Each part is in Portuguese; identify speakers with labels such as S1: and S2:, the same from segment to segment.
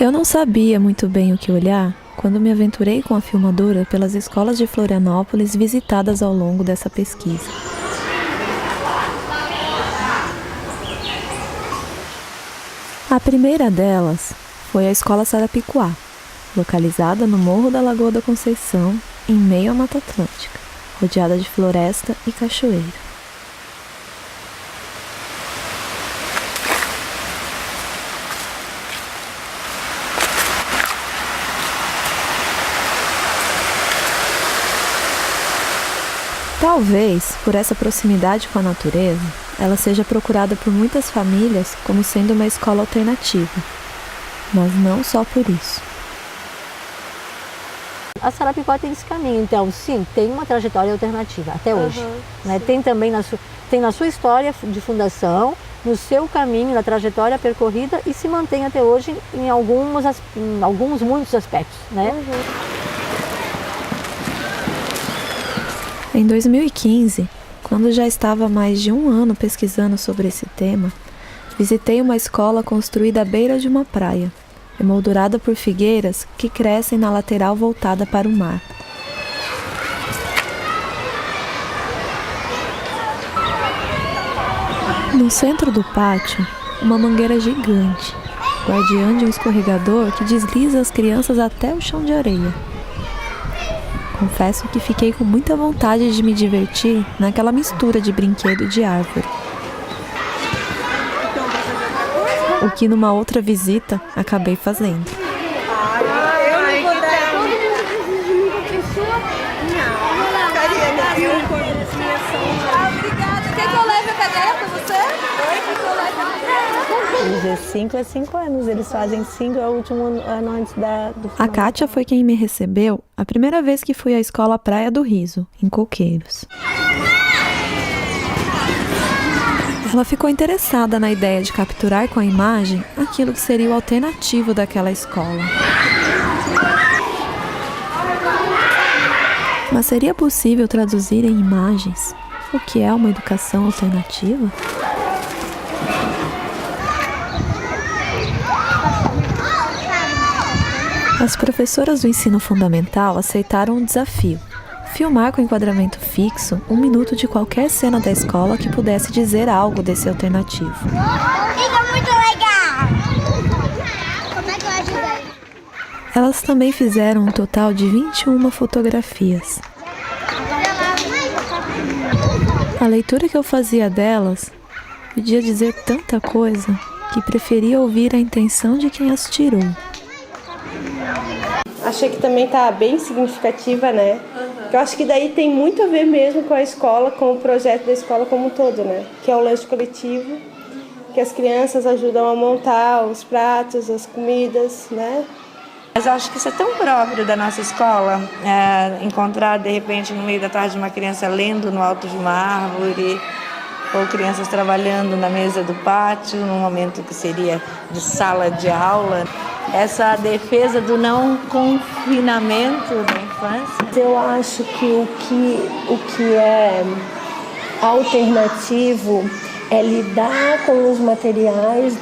S1: Eu não sabia muito bem o que olhar quando me aventurei com a filmadora pelas escolas de Florianópolis visitadas ao longo dessa pesquisa. A primeira delas foi a Escola Sarapicuá, localizada no Morro da Lagoa da Conceição, em meio à Mata Atlântica, rodeada de floresta e cachoeira. Talvez, por essa proximidade com a natureza, ela seja procurada por muitas famílias como sendo uma escola alternativa, mas não só por isso.
S2: A Sarapicuá tem esse caminho, então sim, tem uma trajetória alternativa até hoje. Né? Tem também tem na sua história de fundação, no seu caminho, na trajetória percorrida e se mantém até hoje em muitos aspectos. Né?
S1: Em 2015, quando já estava há mais de um ano pesquisando sobre esse tema, visitei uma escola construída à beira de uma praia, emoldurada por figueiras que crescem na lateral voltada para o mar. No centro do pátio, uma mangueira gigante, guardiã de um escorregador que desliza as crianças até o chão de areia. Confesso que fiquei com muita vontade de me divertir naquela mistura de brinquedo e de árvore. O que numa outra visita acabei fazendo.
S3: De 5 a 5 anos, eles fazem 5, é o último ano antes do final.
S1: A Kátia foi quem me recebeu a primeira vez que fui à escola Praia do Riso, em Coqueiros. Ela ficou interessada na ideia de capturar com a imagem aquilo que seria o alternativo daquela escola. Mas seria possível traduzir em imagens o que é uma educação alternativa? As professoras do ensino fundamental aceitaram um desafio: filmar com enquadramento fixo 1 minuto de qualquer cena da escola que pudesse dizer algo desse alternativo.
S4: Fica muito legal! Como é que eu ajudei?
S1: Elas também fizeram um total de 21 fotografias. A leitura que eu fazia delas podia dizer tanta coisa que preferia ouvir a intenção de quem as tirou.
S3: Achei que também está bem significativa, né? Eu acho que daí tem muito a ver mesmo com a escola, com o projeto da escola como um todo, né? Que é o lanche coletivo, que as crianças ajudam a montar os pratos, as comidas, né?
S5: Mas eu acho que isso é tão próprio da nossa escola, encontrar de repente no meio da tarde uma criança lendo no alto de uma árvore, ou crianças trabalhando na mesa do pátio, num momento que seria de sala de aula. Essa defesa do não confinamento da infância.
S3: Eu acho que o que é alternativo é lidar com os materiais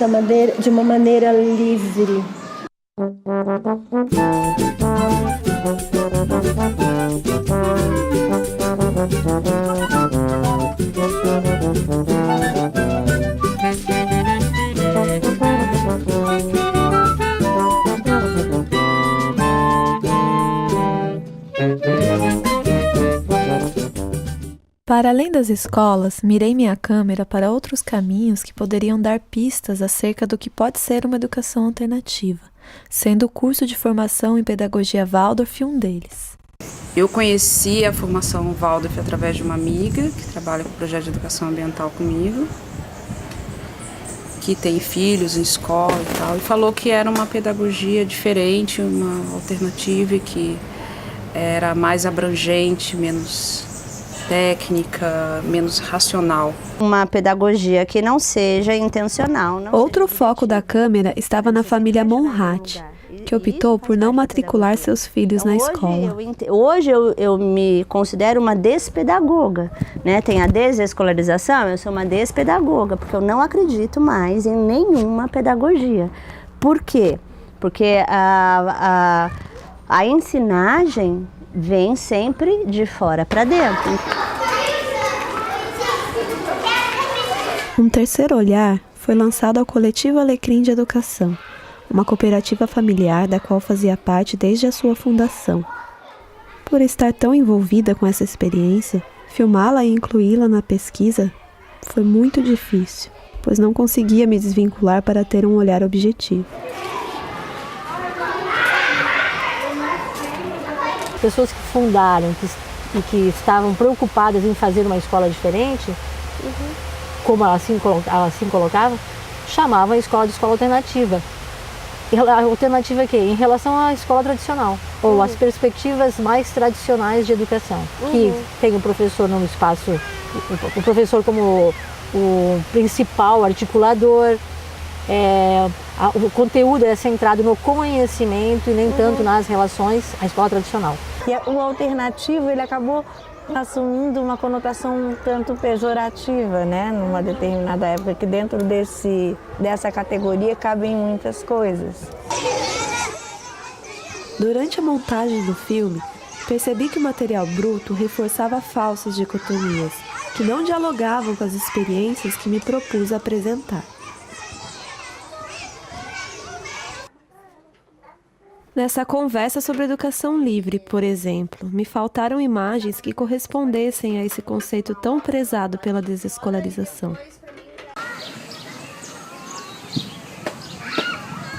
S3: de uma maneira livre.
S1: Para além das escolas, mirei minha câmera para outros caminhos que poderiam dar pistas acerca do que pode ser uma educação alternativa, sendo o curso de formação em pedagogia Waldorf um deles.
S6: Eu conheci a formação Waldorf através de uma amiga que trabalha com o projeto de educação ambiental comigo, que tem filhos em escola e tal, e falou que era uma pedagogia diferente, uma alternativa que era mais abrangente, menos técnica, menos racional.
S7: Uma pedagogia que não seja intencional.
S1: Outro foco da câmera estava na família Monhat, que optou por não matricular seus filhos na escola.
S7: Hoje eu me considero uma despedagoga, né? Tem a desescolarização, eu sou uma despedagoga, porque eu não acredito mais em nenhuma pedagogia. Por quê? porque a ensinagem vem sempre de fora para dentro.
S1: Um terceiro olhar foi lançado ao Coletivo Alecrim de Educação, uma cooperativa familiar da qual fazia parte desde a sua fundação. Por estar tão envolvida com essa experiência, filmá-la e incluí-la na pesquisa foi muito difícil, pois não conseguia me desvincular para ter um olhar objetivo.
S2: Pessoas que fundaram e que estavam preocupadas em fazer uma escola diferente, como ela assim colocava, chamavam a escola de escola alternativa. A alternativa é quê? Em relação à escola tradicional, ou às perspectivas mais tradicionais de educação, que tem o professor no espaço, o professor como o principal articulador, o conteúdo é centrado no conhecimento e nem tanto nas relações, a escola tradicional.
S5: E o alternativo, ele acabou assumindo uma conotação um tanto pejorativa, né? Numa determinada época, que dentro dessa categoria cabem muitas coisas.
S1: Durante a montagem do filme, percebi que o material bruto reforçava falsas dicotomias, que não dialogavam com as experiências que me propus apresentar. Nessa conversa sobre educação livre, por exemplo, me faltaram imagens que correspondessem a esse conceito tão prezado pela desescolarização.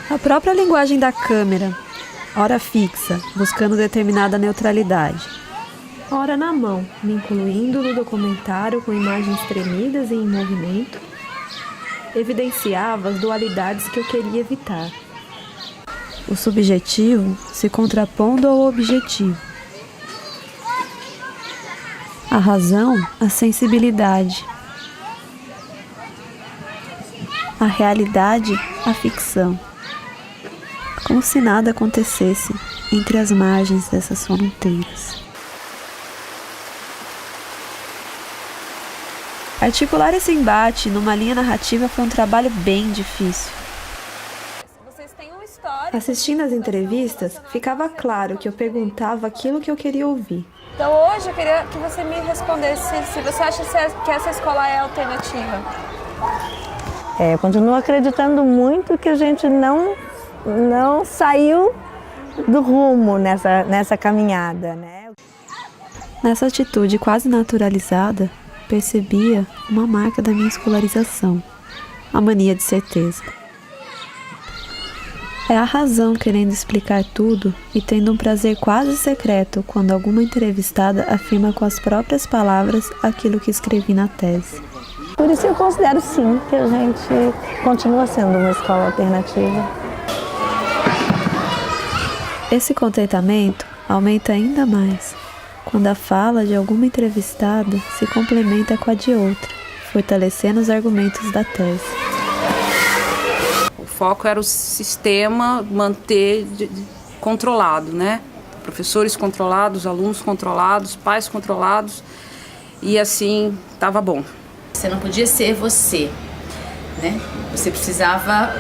S1: A própria linguagem da câmera, ora fixa, buscando determinada neutralidade, ora na mão, me incluindo no documentário com imagens tremidas e em movimento, evidenciava as dualidades que eu queria evitar. O subjetivo se contrapondo ao objetivo. A razão, a sensibilidade. A realidade, a ficção. Como se nada acontecesse entre as margens dessas fronteiras. Articular esse embate numa linha narrativa foi um trabalho bem difícil. Assistindo às entrevistas, ficava claro que eu perguntava aquilo que eu queria ouvir.
S8: Então hoje eu queria que você me respondesse se você acha que essa escola é alternativa.
S5: Eu continuo acreditando muito que a gente não saiu do rumo nessa caminhada, né?
S1: Nessa atitude quase naturalizada, percebia uma marca da minha escolarização, a mania de certeza. É a razão querendo explicar tudo e tendo um prazer quase secreto quando alguma entrevistada afirma com as próprias palavras aquilo que escrevi na tese.
S5: Por isso eu considero sim que a gente continua sendo uma escola alternativa.
S1: Esse contentamento aumenta ainda mais quando a fala de alguma entrevistada se complementa com a de outra, fortalecendo os argumentos da tese.
S6: O foco era o sistema manter controlado, né? Professores controlados, alunos controlados, pais controlados, e assim estava bom.
S9: Você não podia ser você, né? Você precisava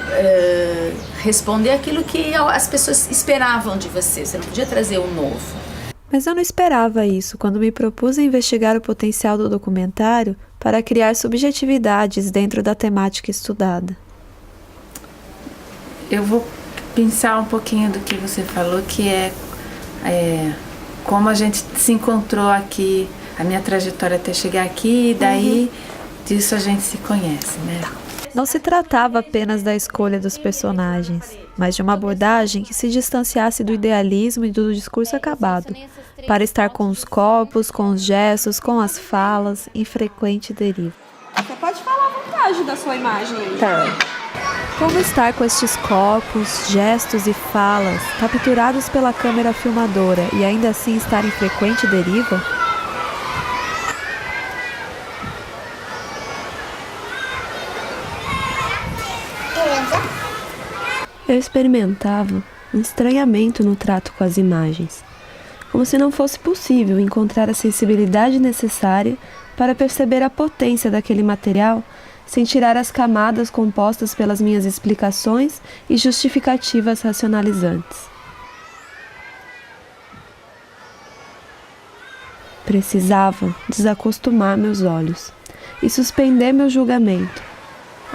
S9: responder aquilo que as pessoas esperavam de você. Você não podia trazer o novo.
S1: Mas eu não esperava isso quando me propus a investigar o potencial do documentário para criar subjetividades dentro da temática estudada.
S10: Eu vou pensar um pouquinho do que você falou, que é como a gente se encontrou aqui, a minha trajetória até chegar aqui, e daí disso a gente se conhece, né?
S1: Não se tratava apenas da escolha dos personagens, mas de uma abordagem que se distanciasse do idealismo e do discurso acabado, para estar com os corpos, com os gestos, com as falas, em frequente deriva.
S8: Você pode falar à vontade da sua imagem aí.
S1: Tá. Como estar com estes corpos, gestos e falas capturados pela câmera filmadora e ainda assim estar em frequente deriva? Eu experimentava um estranhamento no trato com as imagens, como se não fosse possível encontrar a sensibilidade necessária para perceber a potência daquele material sem tirar as camadas compostas pelas minhas explicações e justificativas racionalizantes. Precisava desacostumar meus olhos e suspender meu julgamento,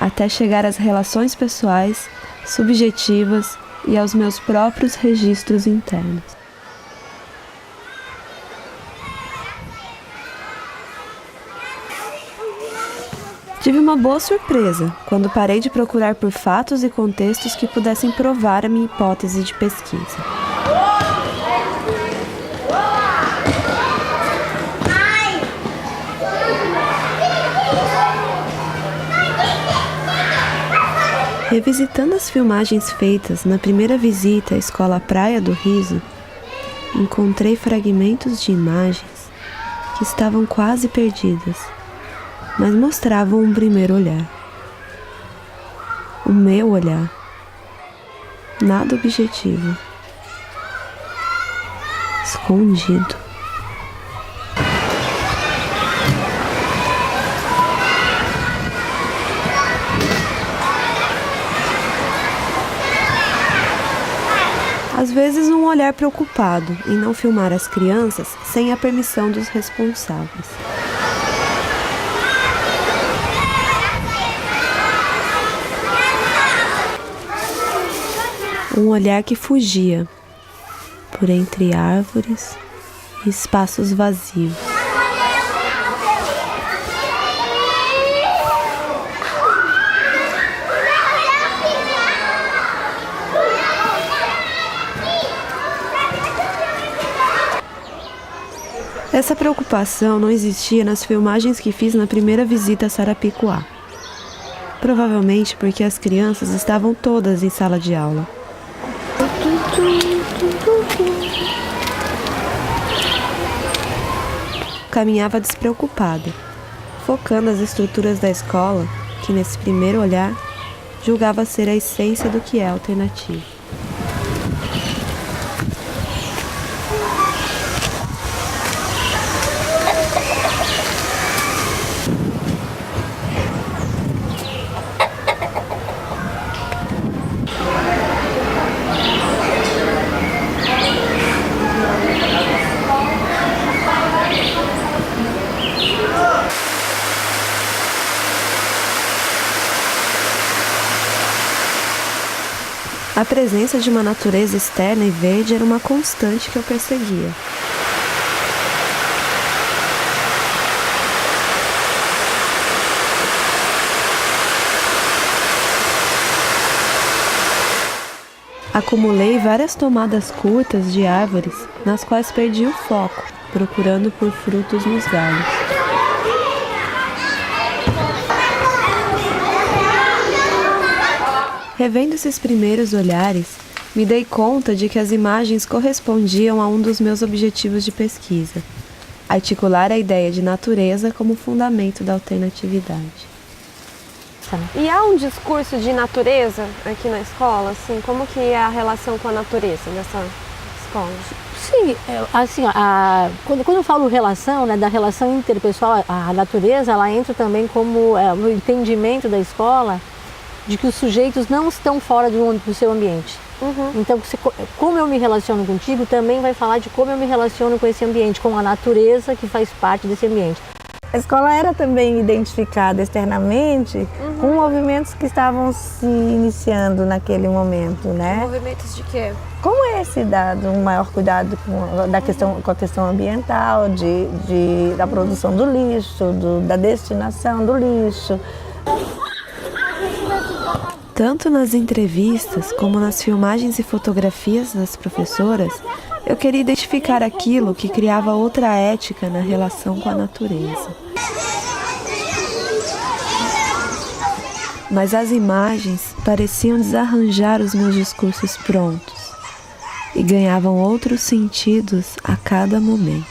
S1: até chegar às relações pessoais, subjetivas e aos meus próprios registros internos. Tive uma boa surpresa quando parei de procurar por fatos e contextos que pudessem provar a minha hipótese de pesquisa. Revisitando as filmagens feitas na primeira visita à escola Praia do Riso, encontrei fragmentos de imagens que estavam quase perdidas, mas mostravam um primeiro olhar. O meu olhar. Nada objetivo. Escondido. Às vezes um olhar preocupado em não filmar as crianças sem a permissão dos responsáveis. Um olhar que fugia por entre árvores e espaços vazios. Essa preocupação não existia nas filmagens que fiz na primeira visita a Sarapicuá. Provavelmente porque as crianças estavam todas em sala de aula. Caminhava despreocupada, focando as estruturas da escola, que nesse primeiro olhar julgava ser a essência do que é alternativo. A presença de uma natureza externa e verde era uma constante que eu perseguia. Acumulei várias tomadas curtas de árvores, nas quais perdi o foco, procurando por frutos nos galhos. Revendo esses primeiros olhares, me dei conta de que as imagens correspondiam a um dos meus objetivos de pesquisa: articular a ideia de natureza como fundamento da alternatividade.
S8: E há um discurso de natureza aqui na escola? Assim, como que é a relação com a natureza nessa escola?
S2: Sim, assim, quando eu falo relação, né, da relação interpessoal, a natureza ela entra também como o entendimento da escola de que os sujeitos não estão fora do seu ambiente. Então, como eu me relaciono contigo também vai falar de como eu me relaciono com esse ambiente, com a natureza que faz parte desse ambiente.
S5: A escola era também identificada externamente com movimentos que estavam se iniciando naquele momento, né?
S8: Movimentos de quê?
S5: Como esse dado, um maior cuidado com a questão ambiental, da produção do lixo, da destinação do lixo.
S1: Tanto nas entrevistas como nas filmagens e fotografias das professoras, eu queria identificar aquilo que criava outra ética na relação com a natureza. Mas as imagens pareciam desarranjar os meus discursos prontos e ganhavam outros sentidos a cada momento.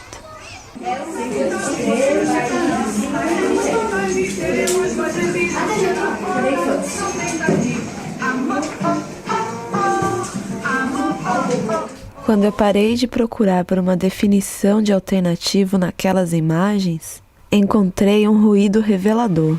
S1: Quando eu parei de procurar por uma definição de alternativo naquelas imagens, encontrei um ruído revelador.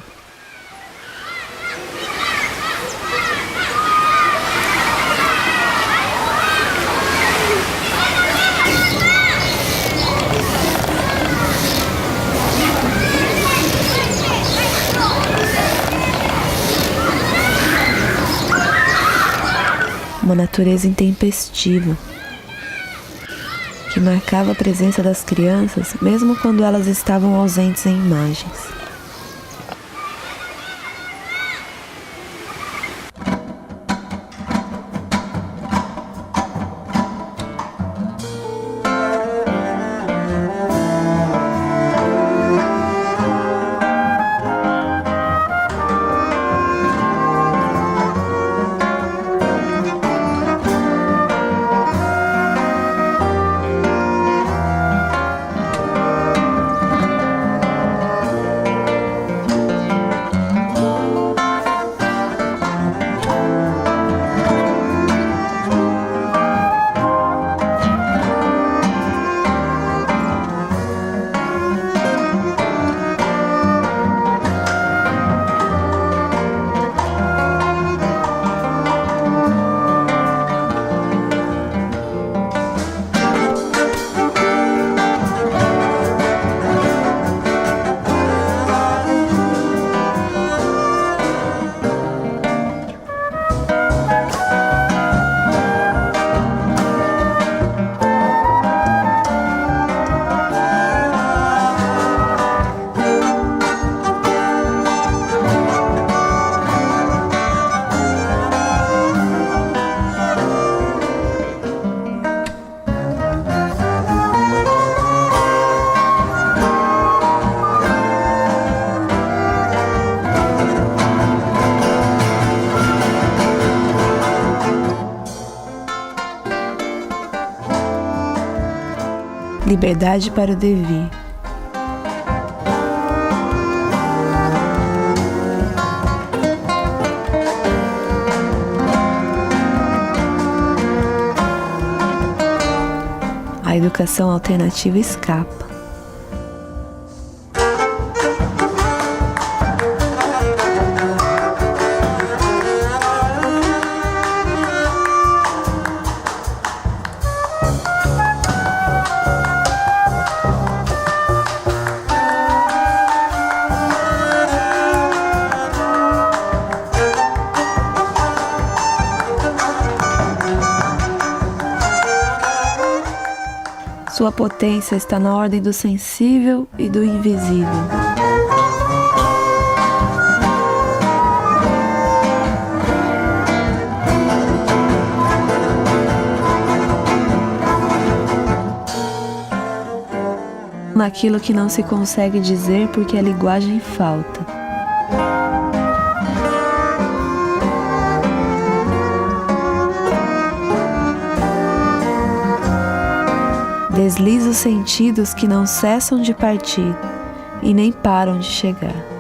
S1: uma natureza intempestiva, que marcava a presença das crianças mesmo quando elas estavam ausentes em imagens. Liberdade para o devir. A educação alternativa escapa. Sua potência está na ordem do sensível e do invisível. Naquilo que não se consegue dizer porque a linguagem falta. Desliza os sentidos que não cessam de partir e nem param de chegar.